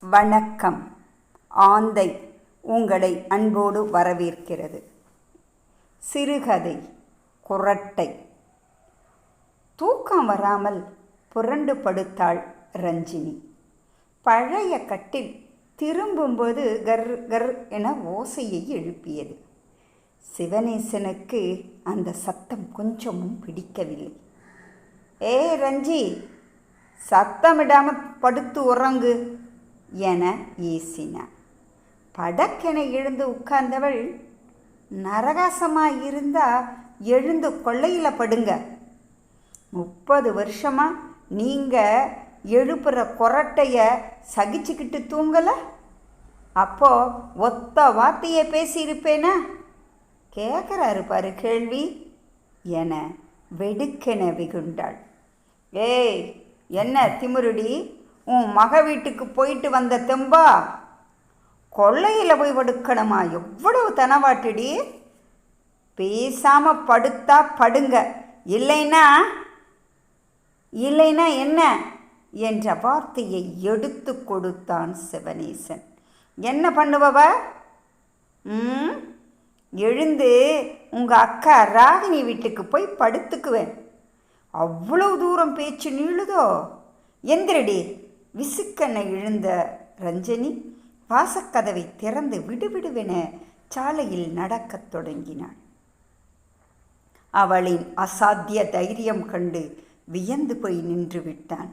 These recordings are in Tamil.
வணக்கம். ஆந்தை உங்களை அன்போடு வரவேற்கிறது. சிறுகதை குறட்டை. தூக்கம் வராமல் புரண்டு படுத்தாள் ரஞ்சினி. பழைய கட்டில் திரும்பும்போது கர் கர் என ஓசையை எழுப்பியது. சிவனேசனுக்கு அந்த சத்தம் கொஞ்சமும் பிடிக்கவில்லை. ஏ ரஞ்சி, சத்தமிடாமல் படுத்து உறங்கு என ஏசினான். படக்கென எழுந்து உட்கார்ந்தவள், நரகாசமாயிருந்தா எழுந்து கொள்ளையில் படுங்க. 30 வருஷமாக நீங்கள் எழுப்புற கொரட்டைய சகிச்சுக்கிட்டு தூங்கலை? அப்போ ஒத்த வார்த்தையை பேசியிருப்பேனா? கேட்குறாரு பாரு கேள்வி என வெடுக்கென வெகுண்டாள். ஏய், என்ன திமிருடி? உன் மக வீட்டுக்கு போயிட்டு வந்த தெம்பா? கொள்ளையில் போய் படுக்கணுமா? எவ்வளவு தனவாட்டுடி! பேசாமல் படுத்தா படுங்க, இல்லைன்னா என்ன என்ற வார்த்தையை எடுத்து கொடுத்தான் சிவனேசன். என்ன பண்ணுவவ? எழுந்து உங்கள் அக்கா ராகினி வீட்டுக்கு போய் படுத்துக்குவேன். அவ்வளவு தூரம் பேச்சு நீளுதோ? எந்திரடி! விசுக்கென எழுந்த ரஞ்சனி வாசக்கதவை திறந்து விடுவிடுவென சாலையில் நடக்கத் தொடங்கினாள். அவளின் அசாத்திய தைரியம் கண்டு வியந்து போய் நின்று விட்டான்.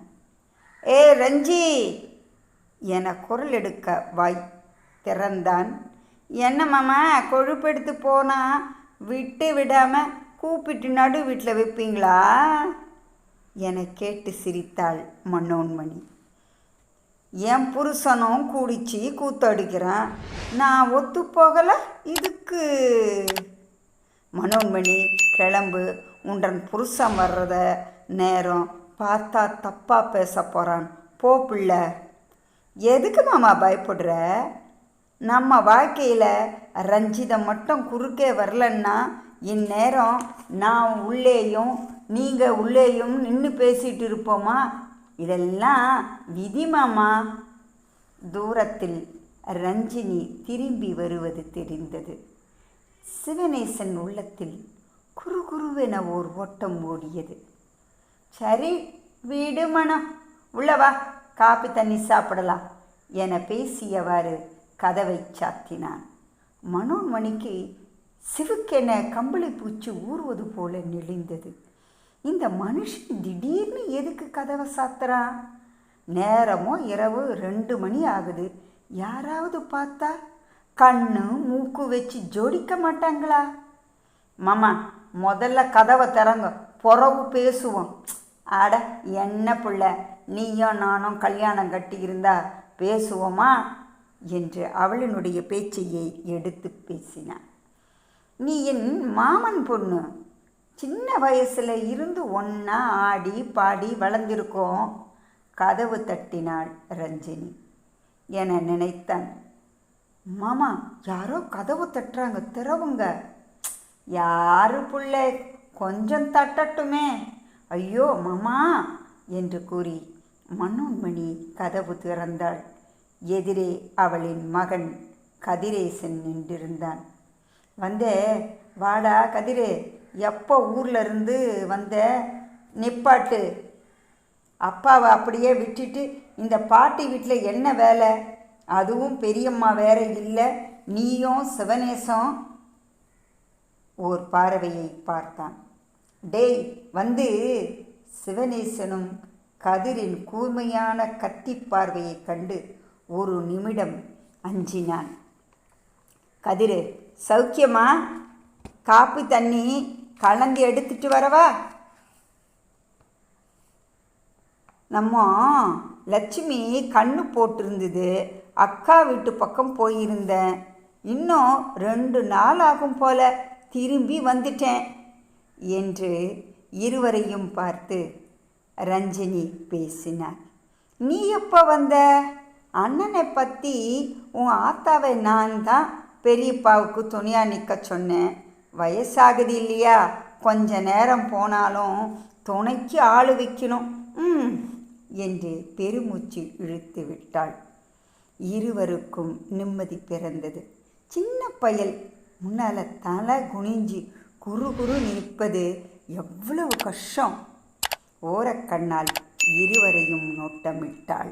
ஏ ரஞ்சி என குரல் எடுக்க வாய் திறந்தான். என்ன மாமா, கொழுப்பெடுத்து போனால் விட்டு விடாமல் கூப்பிட்டு நடு வீட்டில் வைப்பீங்களா என கேட்டு சிரித்தாள் மனோன்மணி. என் புருஷனும் கூடிச்சு கூத்தடிக்கிறான், நான் ஒத்து போகலை இதுக்கு. மனோன்மணி, கிளம்பு, உன்றன் புருஷன் வர்றத நேரம் பார்த்தா தப்பாக பேச போகிறான், போ பிள்ளை. எதுக்கு மாமா பயப்படுற? நம்ம வாழ்க்கையில் ரஞ்சிதம் மட்டும் குறுக்கே வரலன்னா இந்நேரம் நான் உள்ளேயும் நீங்கள் உள்ளேயும் நின்று பேசிகிட்டு இருப்போமா? இதெல்லாம் விதி மாமா. தூரத்தில் ரஞ்சினி திரும்பி வருவது தெரிந்தது. சிவனேசன் உள்ளத்தில் குறுகுருவென ஓர் ஓட்டம் ஓடியது. சரி வீடு மனம், உள்ளவா, காப்பி தண்ணி சாப்பிடலாம் என பேசியவாறு கதவை சாத்தினான். மனோன்மணிக்கு சிவுக்கென கம்பளி பூச்சி ஊறுவது போல நெளிந்தது. இந்த மனுஷன் திடீர்னு எதுக்கு கதவை சாத்துறான்? நேரமோ இரவு 2 மணி ஆகுது. யாராவது பார்த்தா கண்ணு மூக்கு வச்சு ஜோடிக்க மாட்டாங்களா? மாமா, முதல்ல கதவை திறங்க, புறவு பேசுவோம். அட என்ன பிள்ளை, நீயும் நானும் கல்யாணம் கட்டியிருந்தா பேசுவோமா என்று அவளினுடைய பேச்சையை எடுத்து பேசினான். நீ என் மாமன் பொண்ணு, சின்ன வயசில் இருந்து ஒன்றா ஆடி பாடி வளர்ந்திருக்கோம். கதவு தட்டினாள் ரஞ்சினி என நினைத்தான். மாமா, யாரோ கதவு தட்டுறாங்க, திறவுங்க. யாரு பிள்ளை, கொஞ்சம் தட்டட்டுமே. ஐயோ மாமா என்று கூறி மனோன்மணி கதவு திறந்தாள். எதிரே அவளின் மகன் கதிரேசன் நின்றிருந்தான். வந்தே, வாடா கதிரே, எப்போ ஊரில் இருந்து வந்த? நிப்பாட்டு. அப்பாவை அப்படியே விட்டுட்டு இந்த பாட்டி வீட்டில் என்ன வேலை? அதுவும் பெரியம்மா வேற இல்லை, நீயும் சிவனேசம். ஓர் பார்வையை பார்த்தான். டேய் வந்து. சிவனேசனும் கதிரின் கூர்மையான கத்தி பார்வையை கண்டு ஒரு நிமிடம் அஞ்சினான். கதிரு, சௌக்கியமா? காப்பி தண்ணி கலந்து எடுத்துட்டு வரவா? நம்ம லட்சுமி கண்ணு போட்டிருந்தது, அக்கா வீட்டு பக்கம் போயிருந்தேன். இன்னும் 2 நாள் ஆகும் போல திரும்பி வந்துட்டேன் என்று இருவரையும் பார்த்து ரஞ்சினி பேசினார். நீ எப்போ வந்த? அண்ணனை பற்றி உன் ஆத்தாவை நான் தான் பெரியப்பாவுக்கு துணியாக நிற்க சொன்னேன். வயசாகுது இல்லையா, கொஞ்ச நேரம் போனாலும் துணைக்கு ஆள் வைக்கணும் என்று பெருமூச்சு இழுத்து விட்டாள். இருவருக்கும் நிம்மதி பிறந்தது. சின்ன பயல் முன்னால் தலை குனிஞ்சு குறு குறு நிற்பது எவ்வளவு கஷ்டம். ஓரக்கண்ணால் இருவரையும் நோட்டமிட்டாள்.